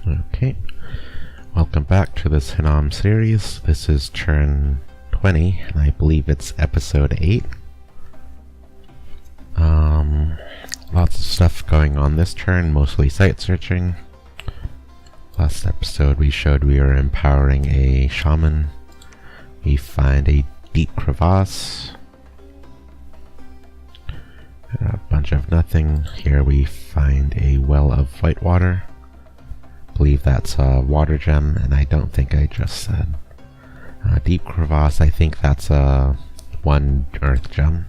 Okay, welcome back to this Hinnom series. This is turn 20, and I believe it's episode 8. Lots of stuff going on this turn, mostly site searching. Last episode we showed we were empowering a shaman. We find a deep crevasse. A bunch of nothing. Here we find a well of white water. Believe that's a water gem, and I don't think I just said deep crevasse. I think that's a 1 earth gem.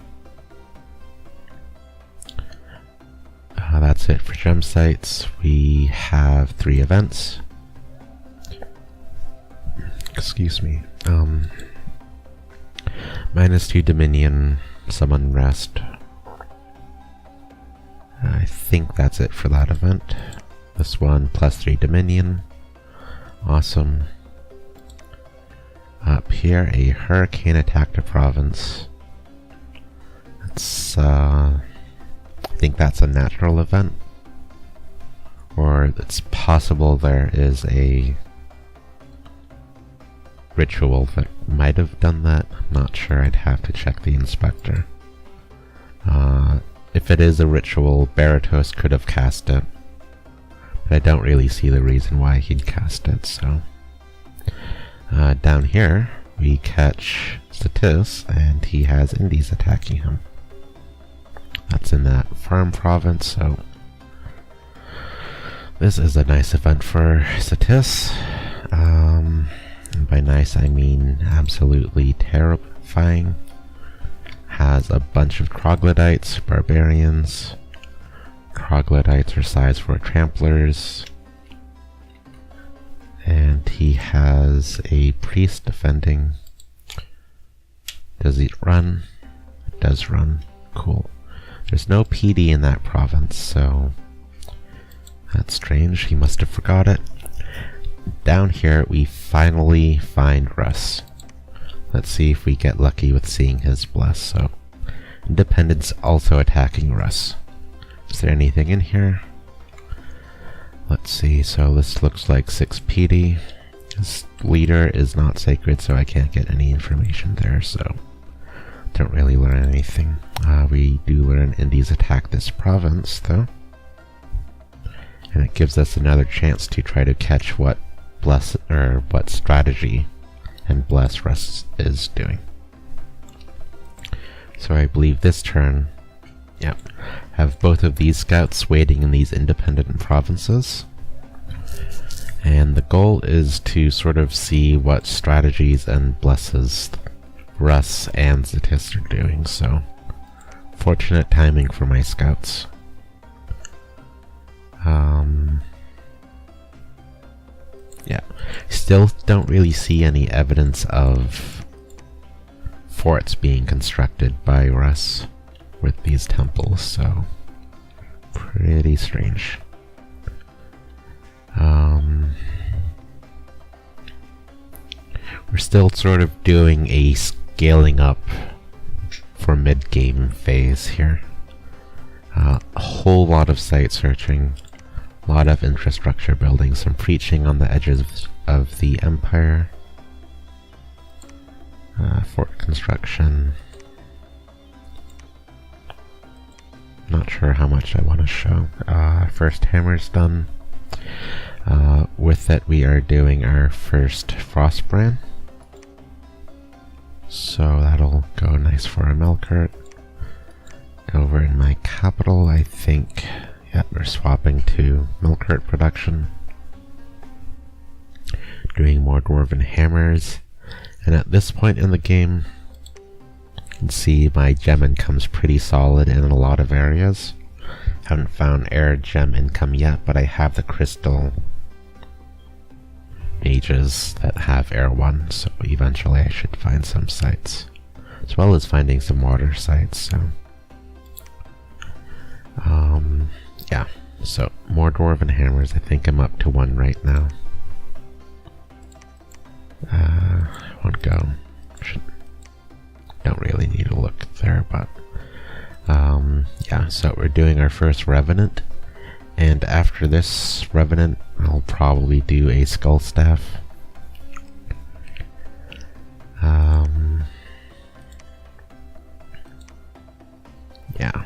That's it for gem sites. We have 3 events. Excuse me. -2 Dominion, some unrest. I think that's it for that event. This one, +3 Dominion. Awesome. Up here, a hurricane attacked a province. It's, I think that's a natural event. Or it's possible there is a ritual that might have done that. I'm not sure, I'd have to check the inspector. If it is a ritual, Baratos could have cast it. But I don't really see the reason why he'd cast it, so... down here, we catch Satis, and he has Indies attacking him. That's in that farm province, so... This is a nice event for Satis. And by nice, I mean absolutely terrifying. Has a bunch of troglodytes, barbarians. Troglodytes are size 4 tramplers. And he has a priest defending. Does it run? It does run. Cool. There's no PD in that province, so that's strange. He must have forgot it. Down here, we finally find Russ. Let's see if we get lucky with seeing his bless. So, Independence also attacking Russ. Is there anything in here? Let's see. So this looks like 6 PD. His leader is not sacred, so I can't get any information there. So, don't really learn anything. We do learn Indies attack this province, though. And it gives us another chance to try to catch what what strategy and bless Russ is doing. So I believe this turn, have both of these scouts waiting in these independent provinces. And the goal is to sort of see what strategies and blesses Russ and Satis are doing, so fortunate timing for my scouts. Still don't really see any evidence of forts being constructed by Russ with these temples, so pretty strange. We're still sort of doing a scaling up for mid-game phase here. A whole lot of site searching, a lot of infrastructure building, some preaching on the edges of the Empire, fort construction. Not sure how much I want to show. First hammer's done. With it we are doing our first Frostbrand. So that'll go nice for a Melqart. Over in my capital, I think, we're swapping to Melqart production. Doing more Dwarven Hammers. And at this point in the game, you can see my gem income's pretty solid in a lot of areas. Haven't found air gem income yet, but I have the crystal mages that have air 1, so eventually I should find some sites. As well as finding some water sites, so... so more Dwarven Hammers. I think I'm up to 1 right now. Won't go. Don't really need to look there, but so we're doing our first Revenant, and after this Revenant I'll probably do a skull staff. Yeah.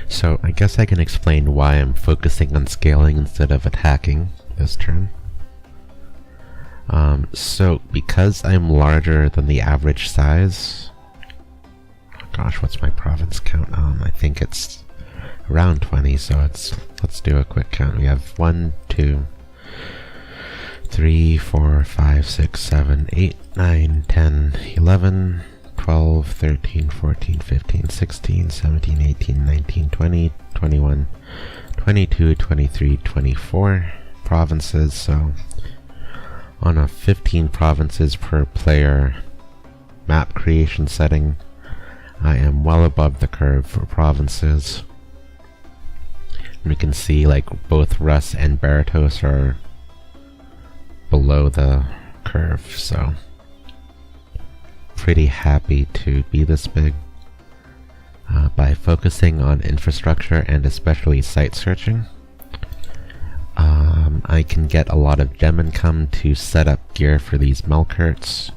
So I guess I can explain why I'm focusing on scaling instead of attacking this turn. So because I'm larger than the average size, oh gosh, what's my province count? I think it's around 20, so let's do a quick count. We have 1, 2, 3, 4, 5, 6, 7, 8, 9, 10, 11, 12, 13, 14, 15, 16, 17, 18, 19, 20, 21, 22, 23, 24 provinces, so on a 15 provinces per player map creation setting, I am well above the curve for provinces. We can see like both Rus and Baratos are below the curve, so pretty happy to be this big. By focusing on infrastructure and especially site searching, I can get a lot of gem income to set up gear for these Melqarts,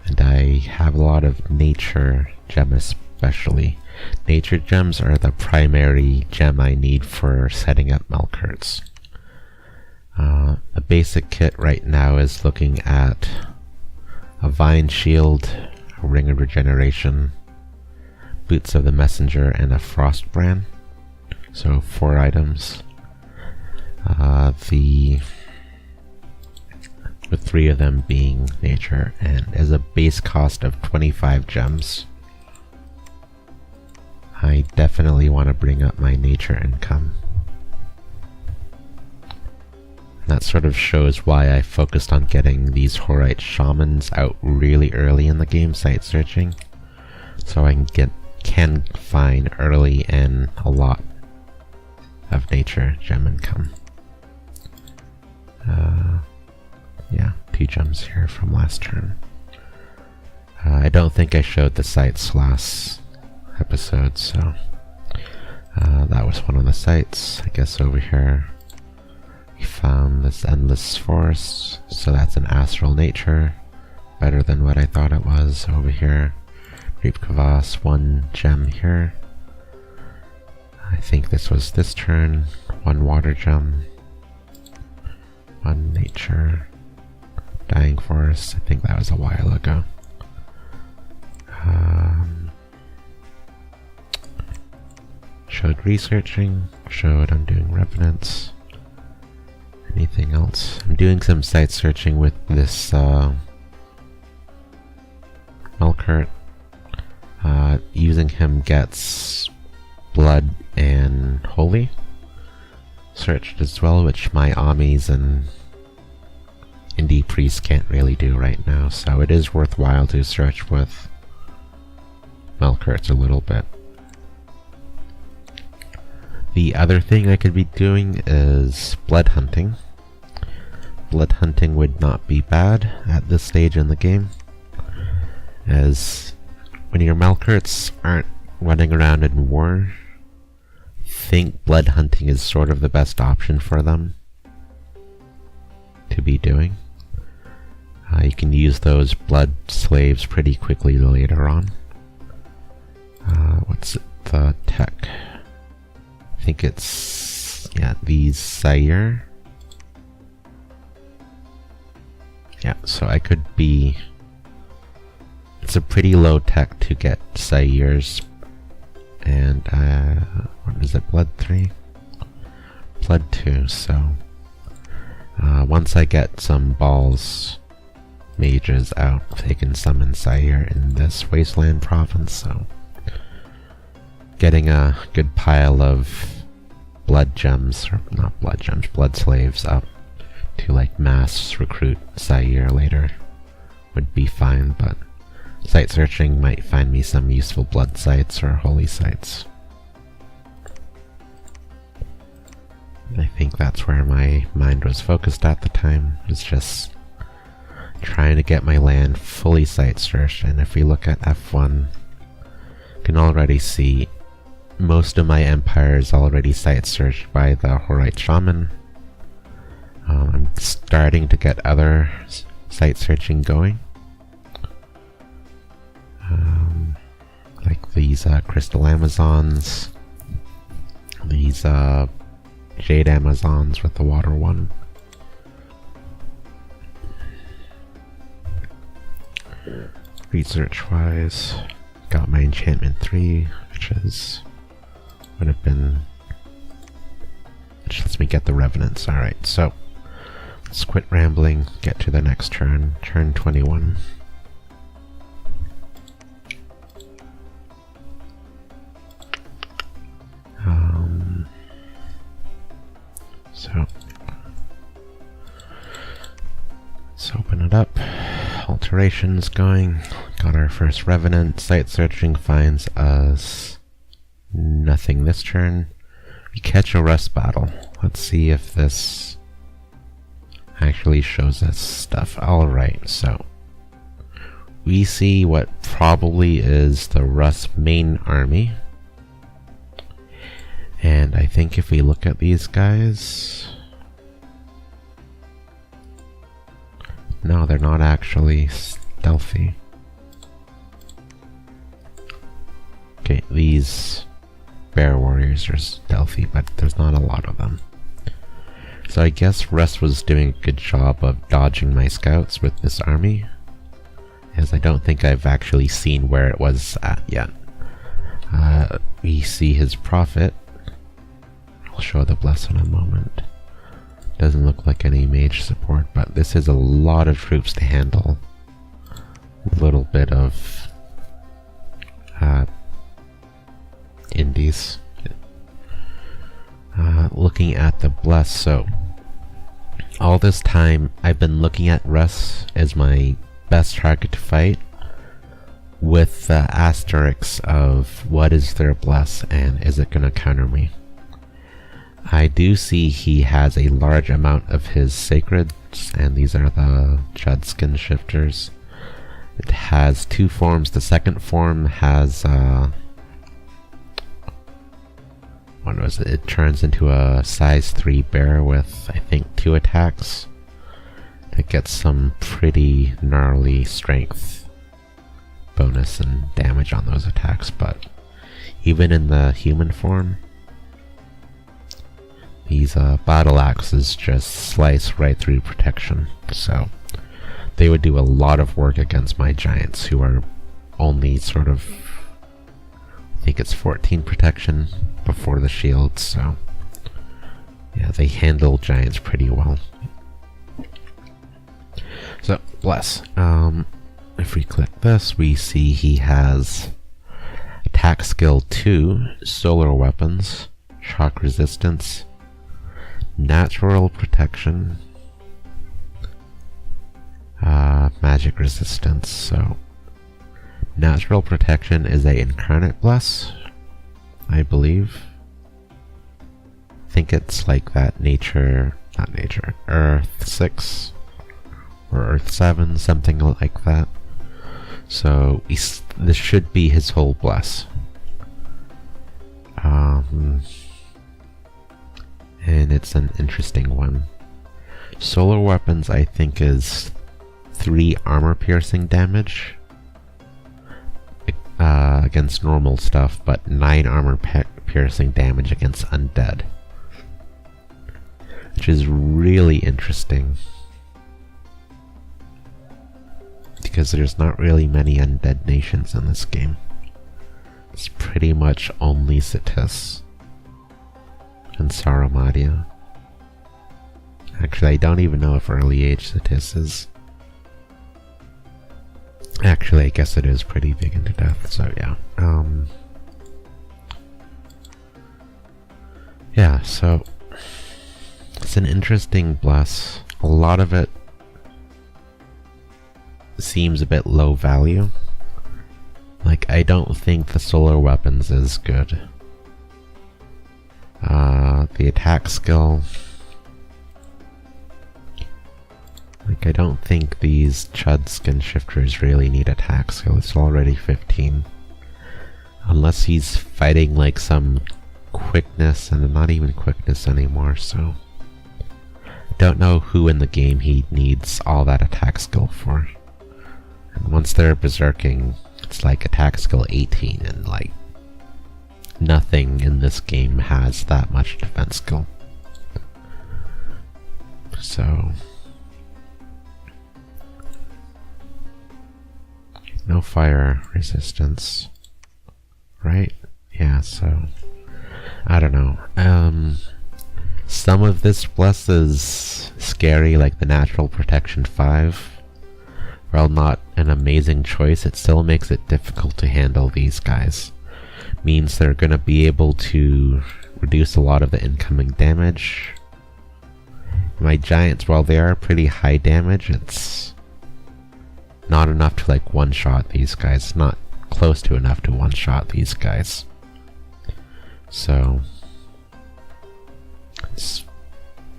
and I have a lot of nature gem especially. Nature gems are the primary gem I need for setting up Melqarts. A basic kit right now is looking at a Vine Shield, a Ring of Regeneration, Boots of the Messenger, and a Frost Brand. So 4 items. With 3 of them being nature, and as a base cost of 25 gems. I definitely want to bring up my nature income. That sort of shows why I focused on getting these Horite Shamans out really early in the game, site searching, so I can find early and a lot of nature gem income. Yeah, 2 gems here from last turn. I don't think I showed the sites last episode, so that was one of the sites. I guess over here we found this endless forest, so that's an astral nature, better than what I thought it was. Over here, Reap Kvass, 1 gem here. I think this was this turn, 1 water gem, 1 nature, Dying Forest, I think that was a while ago. Showed researching, showed I'm doing revenants. Anything else? I'm doing some site searching with this Melqart. Using him gets blood and holy searched as well, which my Amis and indie priests can't really do right now, so it is worthwhile to search with Melqarts a little bit. The other thing I could be doing is blood hunting. Blood hunting would not be bad at this stage in the game, as when your Melqarts aren't running around in war, I think blood hunting is sort of the best option for them to be doing. You can use those blood slaves pretty quickly later on. What's the tech? I think it's, yeah, these Sire. Yeah, so I could be, it's a pretty low tech to get Sires, and what is it, blood 3? Blood 2, so once I get some balls mages out, they can summon Sire in this wasteland province, so getting a good pile of blood gems, or not blood gems, blood slaves up to like mass recruit Sire later would be fine, but site searching might find me some useful blood sites or holy sites. I think that's where my mind was focused at the time, was just trying to get my land fully site searched. And if we look at F1, you can already see most of my empire is already site searched by the Horite Shaman. I'm starting to get other site searching going. Like these Crystal Amazons, these Jade Amazons with the water one. Research wise, got my enchantment 3, which would have been, which lets me get the revenants. Alright, so let's quit rambling, get to the next turn, turn 21. So let's open it up. Alterations going. Got our first revenant. Site searching finds us nothing this turn. We catch a rust battle. Let's see if this actually shows us stuff. Alright, so we see what probably is the Rust main army. And I think if we look at these guys, no, they're not actually stealthy. Okay, these bear warriors are stealthy, but there's not a lot of them. So I guess Rust was doing a good job of dodging my scouts with this army, as I don't think I've actually seen where it was at yet. We see his profit. I'll show the bless in a moment. Doesn't look like any mage support, but this is a lot of troops to handle. A little bit of indies. Looking at the bless, so all this time I've been looking at Russ as my best target to fight, with the asterisks of what is their bless and is it gonna counter me. I do see he has a large amount of his sacreds, and these are the Chud Skin Shifters. It has 2 forms. The second form has what was it? It turns into a size 3 bear with, I think, 2 attacks. It gets some pretty gnarly strength bonus and damage on those attacks, but even in the human form, these battle axes just slice right through protection, so they would do a lot of work against my giants, who are only sort of, I think it's 14 protection before the shield, so yeah, they handle giants pretty well. So, bless. If we click this, we see he has attack skill 2, solar weapons, shock resistance, natural protection, magic resistance. So natural protection is a incarnate bless, I believe. I think it's like that Earth 6 or Earth 7, something like that. So this should be his whole bless. And it's an interesting one. Solar weapons, I think, is 3 armor piercing damage against normal stuff, but 9 armor piercing damage against undead, which is really interesting because there's not really many undead nations in this game. It's pretty much only Sitis and Sarumadia. Actually, I don't even know if early age Sitis is. Actually, I guess it is pretty big into death, so yeah. Yeah, so it's an interesting bless. A lot of it seems a bit low value. Like, I don't think the solar weapons is good. The attack skill, like, I don't think these Chud Skin Shifters really need attack skill. It's already 15. Unless he's fighting like some quickness, and not even quickness anymore, so... Don't know who in the game he needs all that attack skill for. And once they're berserking, it's like attack skill 18, and like... nothing in this game has that much defense skill. So... no fire resistance. Right? Yeah, so... I don't know. Some of this bless is scary, like the Natural Protection 5. While not an amazing choice, it still makes it difficult to handle these guys. Means they're gonna be able to reduce a lot of the incoming damage. My giants, while they are pretty high damage, it's not enough to like one-shot these guys. Not close to enough to one-shot these guys. So...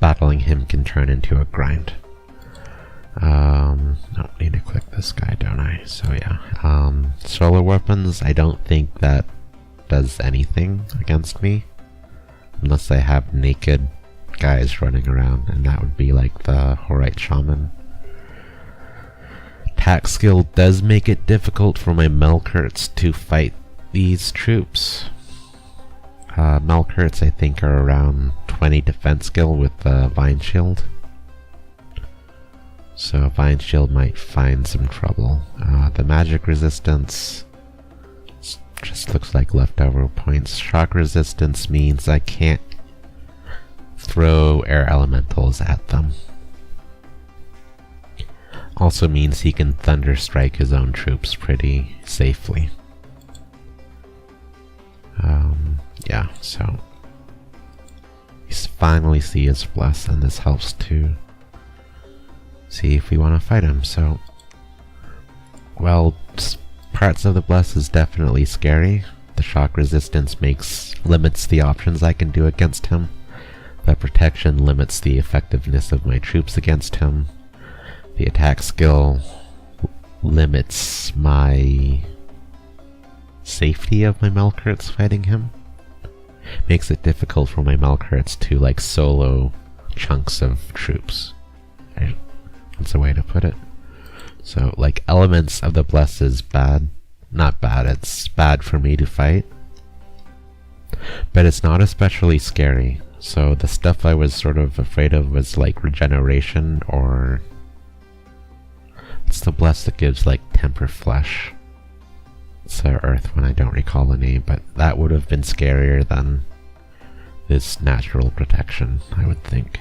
battling him can turn into a grind. No, need to click this guy, don't I? So yeah. Solar weapons, I don't think that does anything against me. Unless I have naked guys running around, and that would be like the Horite Shaman. Attack skill does make it difficult for my Melqarts to fight these troops. Melqarts I think are around 20 defense skill with the Vine Shield. So Vine Shield might find some trouble. The magic resistance just looks like leftover points. Shock resistance means I can't throw air elementals at them. Also means he can thunder strike his own troops pretty safely. Yeah, so we finally see his bless, and this helps to see if we want to fight him. So, well, parts of the bless is definitely scary. The shock resistance limits the options I can do against him. The protection limits the effectiveness of my troops against him. The attack skill limits my safety of my Melqarts fighting him. Makes it difficult for my Melqarts to like solo chunks of troops. That's a way to put it. So like elements of the bless is bad. Not bad, it's bad for me to fight. But it's not especially scary. So the stuff I was sort of afraid of was like regeneration, or it's the bless that gives like temper flesh. It's Earth one, I don't recall the name, but that would have been scarier than this natural protection, I would think.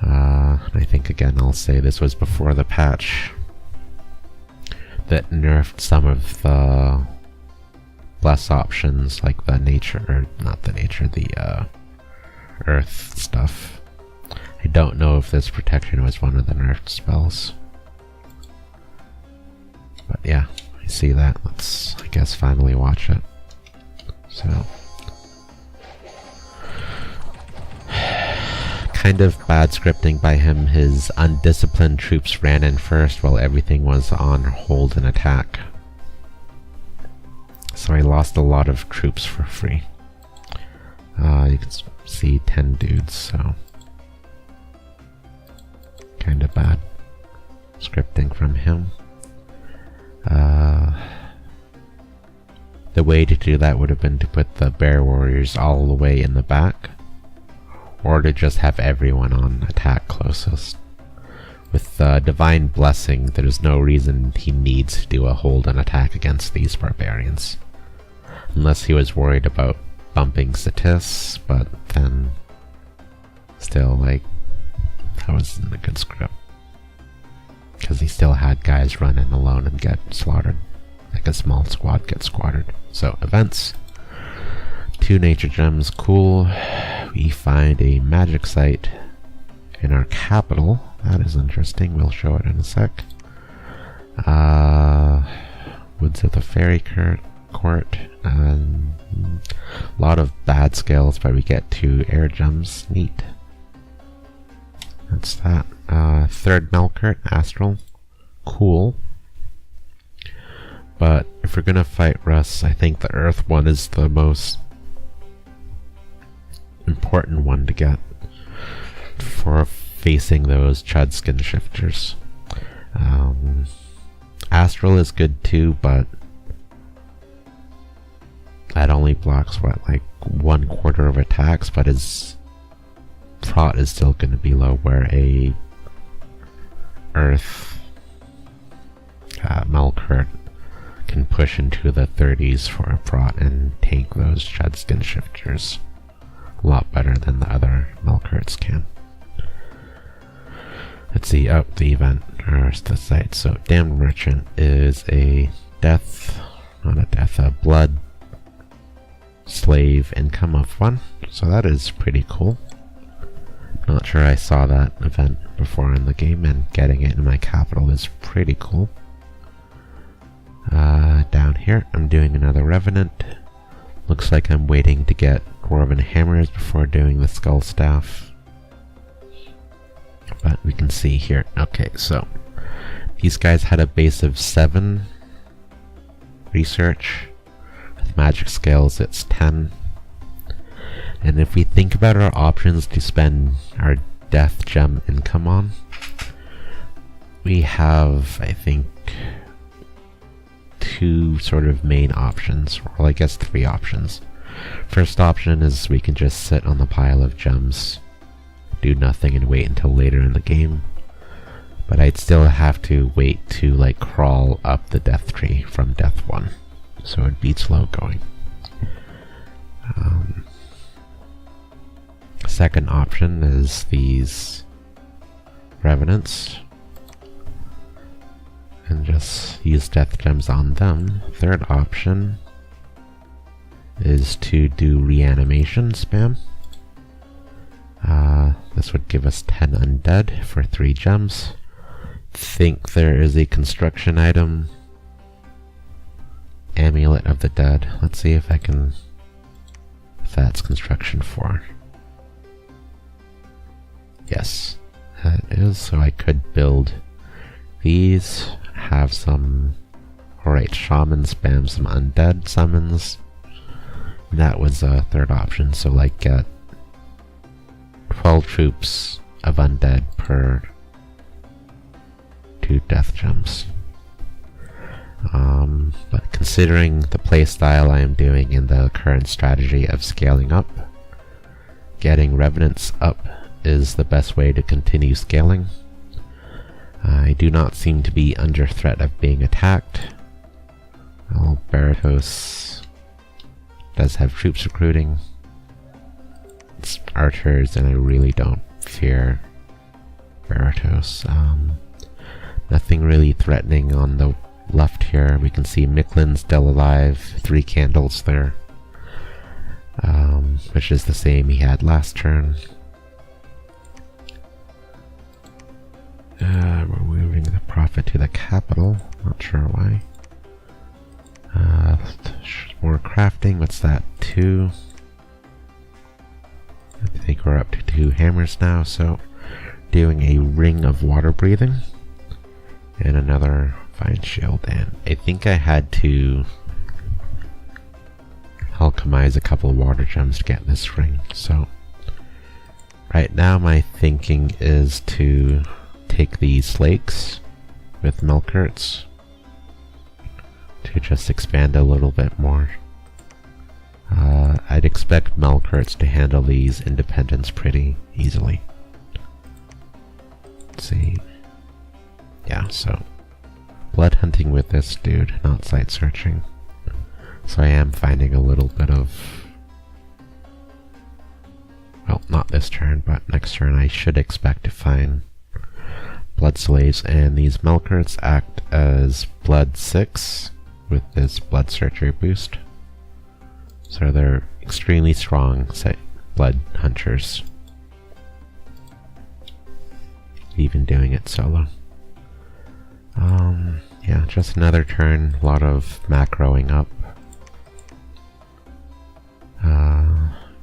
I think again I'll say this was before the patch that nerfed some of the bless options, like the nature, or not the nature, the Earth stuff. I don't know if this protection was one of the nerfed spells. But yeah. See that? Let's, I guess, finally watch it. So, kind of bad scripting by him. His undisciplined troops ran in first while everything was on hold and attack. So I lost a lot of troops for free. You can see 10 dudes, so kind of bad scripting from him. The way to do that would have been to put the bear warriors all the way in the back, or to just have everyone on attack closest. With Divine Blessing, there's no reason he needs to do a hold and attack against these barbarians. Unless he was worried about bumping Satis, but then still, like, that wasn't a good script. Because he still had guys run in alone and get slaughtered. Like a small squad gets squattered. So, events. 2 nature gems, cool. We find a magic site in our capital. That is interesting, we'll show it in a sec. Woods of the Fairy Court. A lot of bad skills, but we get 2 air gems. Neat. That's that. 3rd Melqart, Astral. Cool. But if we're gonna fight Russ, I think the Earth one is the most important one to get for facing those Chud skin shifters. Astral is good too, but that only blocks what, like 1/4 of attacks, but his prot is still going to be low, where a Earth Melqart can push into the 30s for a prot and tank those Chud skin shifters a lot better than the other Melqarts can. Let's see, the event, or the site. So, Damned Merchant is a blood slave income of 1. So that is pretty cool. Not sure I saw that event before in the game, and getting it in my capital is pretty cool. Down here, I'm doing another Revenant. Looks like I'm waiting to get Dwarven Hammers before doing the Skull Staff. But we can see here. Okay, so these guys had a base of 7 research. With magic skills, it's 10. And if we think about our options to spend our death gem income on, we have, I think, 2 sort of main options, or I guess 3 options. First option is we can just sit on the pile of gems, do nothing, and wait until later in the game. But I'd still have to wait to like crawl up the death tree from death 1, so it'd be slow going. Second option is these Revenants, and just use death gems on them. Third option is to do reanimation spam. This would give us 10 undead for 3 gems. Think there is a construction item, Amulet of the Dead. Let's see if that's construction 4. Yes, that is. So I could build these, have some, alright, shaman spam some undead summons. That was a third option, so like get 12 troops of undead per 2 death gems. But considering the playstyle I am doing in the current strategy of scaling up, getting Revenants up is the best way to continue scaling. I do not seem to be under threat of being attacked. Well, Baratos does have troops recruiting. It's archers, and I really don't fear Baratos. Nothing really threatening on the left here. We can see Miklin's still alive, 3 candles there, which is the same he had last turn. We're moving the prophet to the capital, not sure why. More crafting, what's that, 2? I think we're up to 2 hammers now, so doing a ring of water breathing and another fine shield, and I think I had to alchemize a couple of water gems to get this ring. So right now my thinking is to take these lakes with Melqarts to just expand a little bit more. I'd expect Melqarts to handle these independents pretty easily. Let's see. Yeah, so blood hunting with this dude, not site searching. So I am finding a little bit of, well, not this turn, but next turn I should expect to find blood slaves, and these Melqarts act as blood 6 with this blood searcher boost. So they're extremely strong blood hunters, even doing it solo. Yeah, just another turn, a lot of macroing up.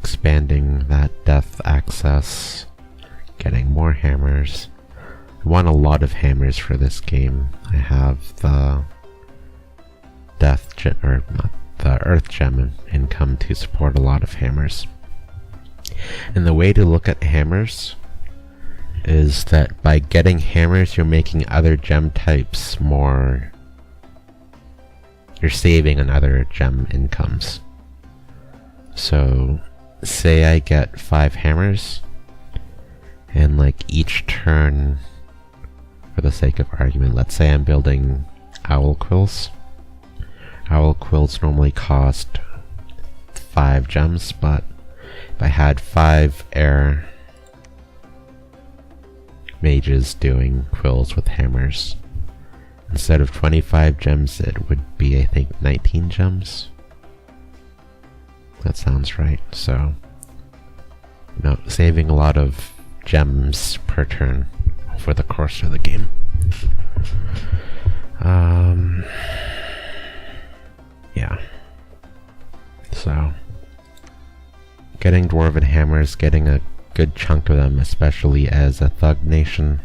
Expanding that death access, getting more hammers. I want a lot of hammers for this game. I have the death gem, or not the earth gem income to support a lot of hammers. And the way to look at hammers is that by getting hammers, you're making other gem types more. You're saving on other gem incomes. So, say I get 5 hammers, and like each turn, for the sake of argument, let's say I'm building owl quills. Owl quills normally cost 5 gems, but if I had 5 air mages doing quills with hammers, instead of 25 gems, it would be, I think, 19 gems. That sounds right. So, saving a lot of gems per turn for the course of the game. Yeah. So, getting dwarven hammers, getting a good chunk of them, especially as a thug nation,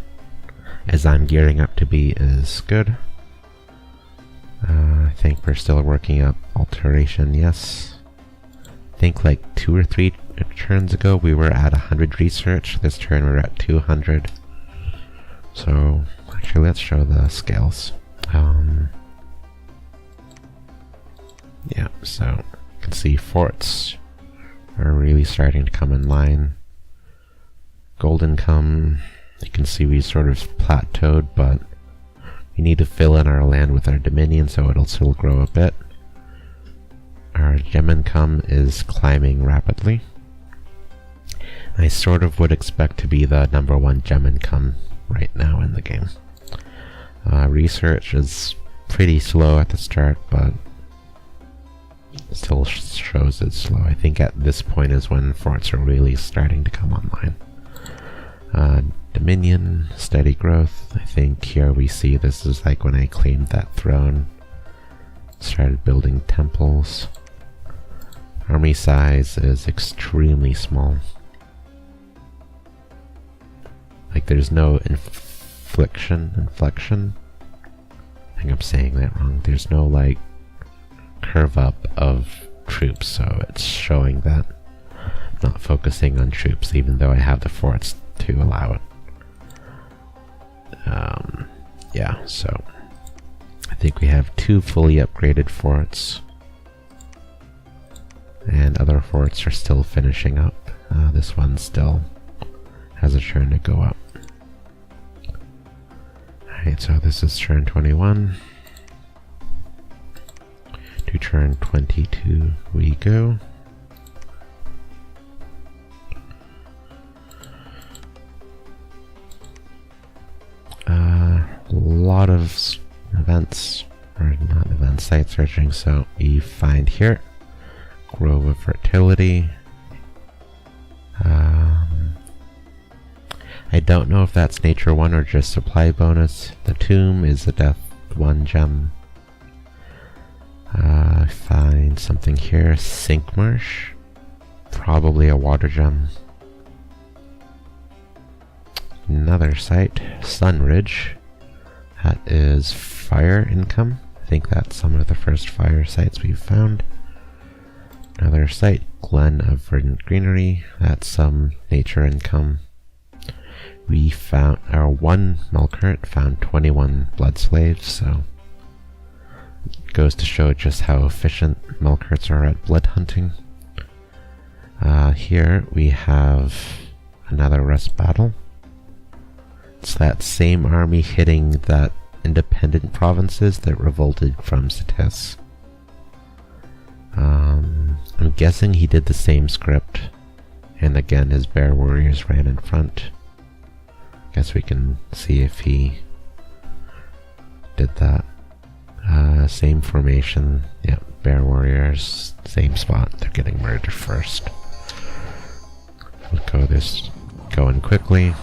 as I'm gearing up to be, is good. I think we're still working up alteration, yes. I think like 2 or 3 turns ago we were at 100 research. This turn we're at 200. So, actually let's show the scales. Yeah, so you can see forts are really starting to come in line. Gold income, you can see we sort of plateaued, but we need to fill in our land with our dominion, so it'll still grow a bit. Our gem income is climbing rapidly. I sort of would expect to be the #1 gem income right now in the game. Research is pretty slow at the start, but still shows it's slow. I think at this point is when forts are really starting to come online. Dominion, steady growth. I think here we see this is like when I claimed that throne. Started building temples. Army size is extremely small. Like there's no inflection. I think I'm saying that wrong. There's no like curve up of troops, so it's showing that I'm not focusing on troops even though I have the forts to allow it. Yeah, so I think we have 2 fully upgraded forts, and other forts are still finishing up. This one still has a turn to go up. Alright, so this is turn 21. To turn 22 we go. A lot of events, or not events, site searching. So we find here Grove of Fertility. I don't know if that's nature 1 or just supply bonus. The tomb is a death 1 gem. I find something here, Sink Marsh, probably a water gem. Another site, Sun Ridge, that is fire income. I think that's some of the first fire sites we've found. Another site, Glen of Verdant Greenery, that's some nature income. We found our 1 Melqart found 21 blood slaves, so it goes to show just how efficient Melqarts are at blood hunting. Here we have another rust battle. It's that same army hitting that independent provinces that revolted from Cetis. I'm guessing he did the same script, and again his bear warriors ran in front. Guess we can see if he did that. Same formation, yep, bear warriors, same spot, they're getting murdered first. We'll go this going quickly.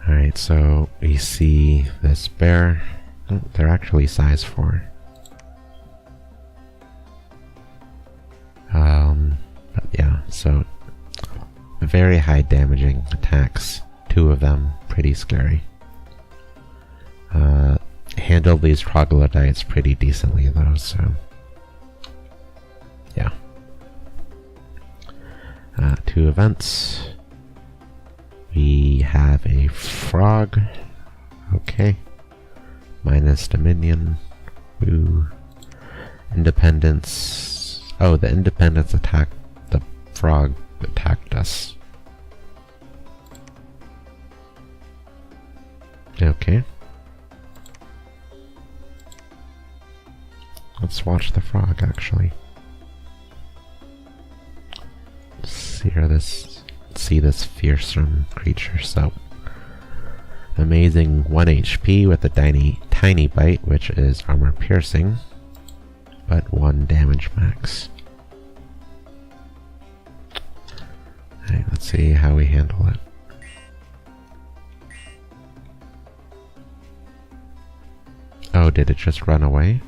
Alright, so we see this bear. Oh, they're actually size 4. But yeah, so very high damaging attacks. 2 of them, pretty scary. handle these troglodytes pretty decently though, so yeah. 2 events. We have a frog. Okay. Minus Dominion. Woo. Independence. Oh, the independence attacked. The frog attacked us. Okay. Let's watch the frog, actually. See this fearsome creature. So, amazing 1 HP with a tiny bite, which is armor piercing, but 1 damage max. Alright, let's see how we handle it. Oh, did it just run away?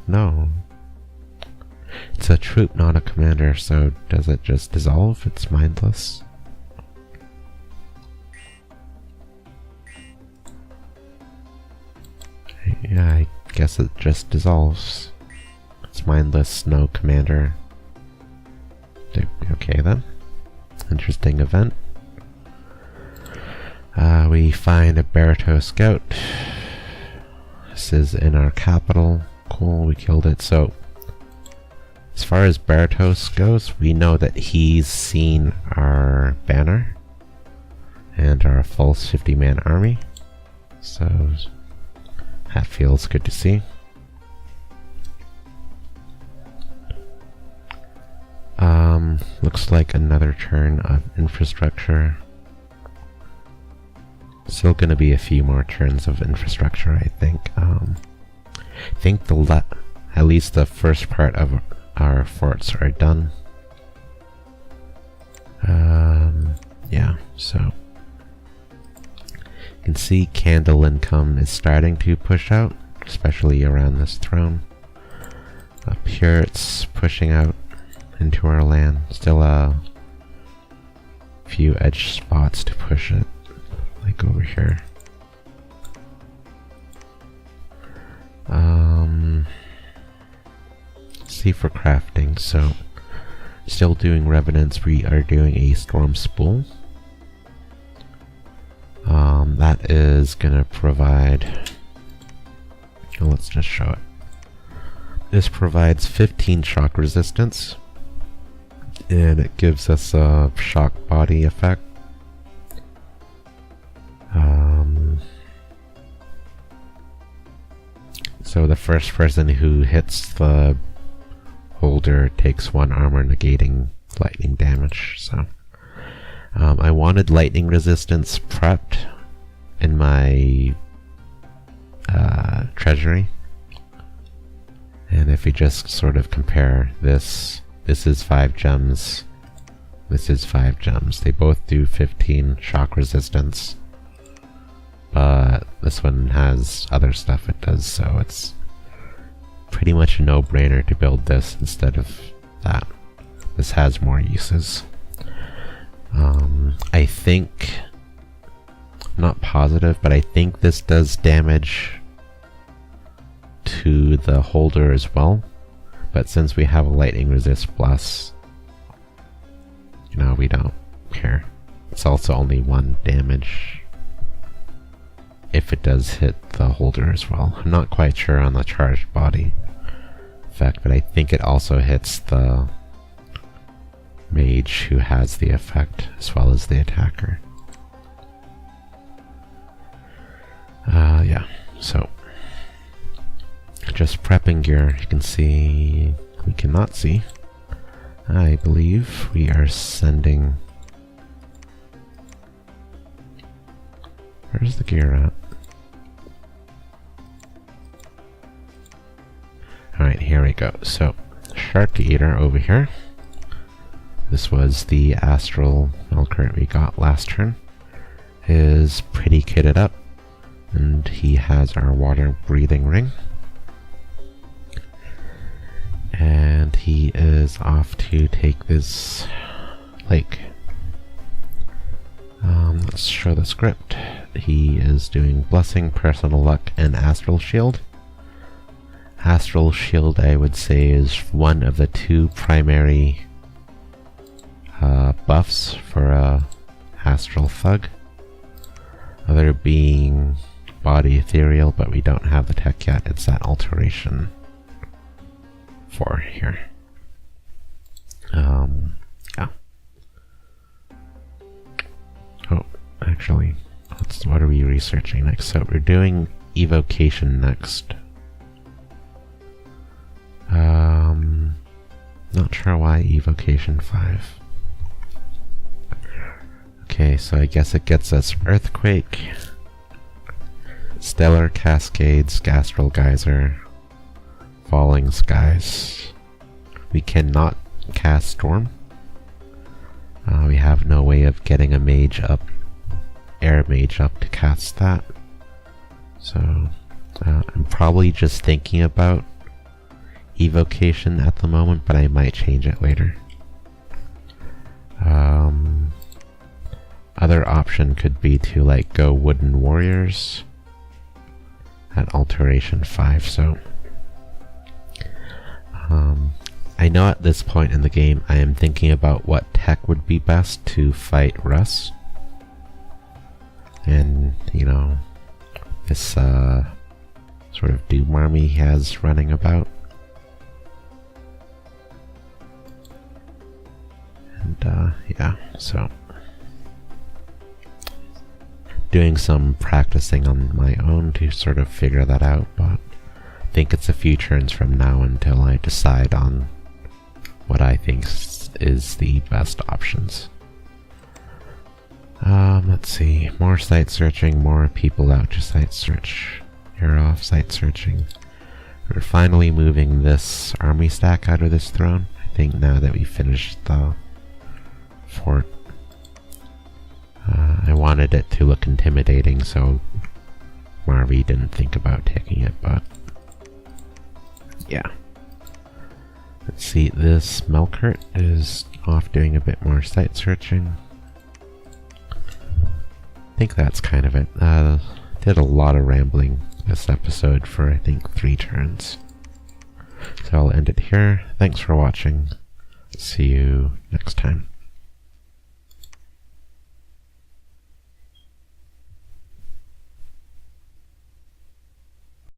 No. It's a troop, not a commander, so does it just dissolve? It's mindless. Yeah, I guess it just dissolves. It's mindless, no commander. Okay then. Interesting event. We find a Barito scout. This is in our capital. Cool, we killed it. So, as far as Baratos goes, we know that he's seen our banner and our full 50-man army. So, that feels good to see. Looks like another turn of infrastructure. Still gonna be a few more turns of infrastructure, I think. I think at least the first part of our forts are done. Yeah, so you can see candle income is starting to push out, especially around this throne. Up here it's pushing out into our land. Still a few edge spots to push it, like over here. See for crafting, so still doing revenants. We are doing a storm spool. That is gonna provide, let's just show it. This provides 15 shock resistance, and it gives us a shock body effect. So the first person who hits the holder takes 1 armor, negating lightning damage. So I wanted lightning resistance prepped in my treasury, and if we just sort of compare this is 5 gems, this is 5 gems. They both do 15 shock resistance, but this one has other stuff it does, so it's pretty much a no-brainer to build this instead of that. This has more uses. I think, not positive, but I think this does damage to the holder as well, but since we have a lightning resist plus, you know, we don't care. It's also only 1 damage if it does hit the holder as well. I'm not quite sure on the charged body effect, but I think it also hits the mage who has the effect as well as the attacker. Yeah, so just prepping gear. You can see, we cannot see, I believe we are sending, where's the gear at? Alright, here we go. So, Shark Eater over here. This was the Astral Melqart we got last turn. Is pretty kitted up, and he has our water breathing ring. And he is off to take this lake. Let's show the script. He is doing Blessing, Personal Luck, and Astral Shield. Astral Shield, I would say, is one of the two primary buffs for a Astral Thug. Other being Body Ethereal, but we don't have the tech yet. It's that Alteration 4 here. Yeah. Oh, actually, what are we researching next? So we're doing Evocation next. Not sure why Evocation 5. Okay, so I guess it gets us Earthquake, Stellar Cascades, Gastral Geyser, Falling Skies. We cannot cast Storm. We have no way of getting a mage up, air mage up to cast that. So I'm probably just thinking about Evocation at the moment, but I might change it later. Other option could be to like go Wooden Warriors at Alteration 5, so I know at this point in the game I am thinking about what tech would be best to fight Russ. And, you know, this sort of Doom army he has running about. And yeah, so doing some practicing on my own to sort of figure that out, but I think it's a few turns from now until I decide on what I think is the best options. Let's see, more site searching, more people out to site search. You're off site searching. We're finally moving this army stack out of this throne, I think, now that we finished the fort. I wanted it to look intimidating, so Marvy didn't think about taking it, but yeah. Let's see, this Melqart is off doing a bit more site searching. I think that's kind of it. Did a lot of rambling this episode for I think 3 turns. So I'll end it here. Thanks for watching. See you next time.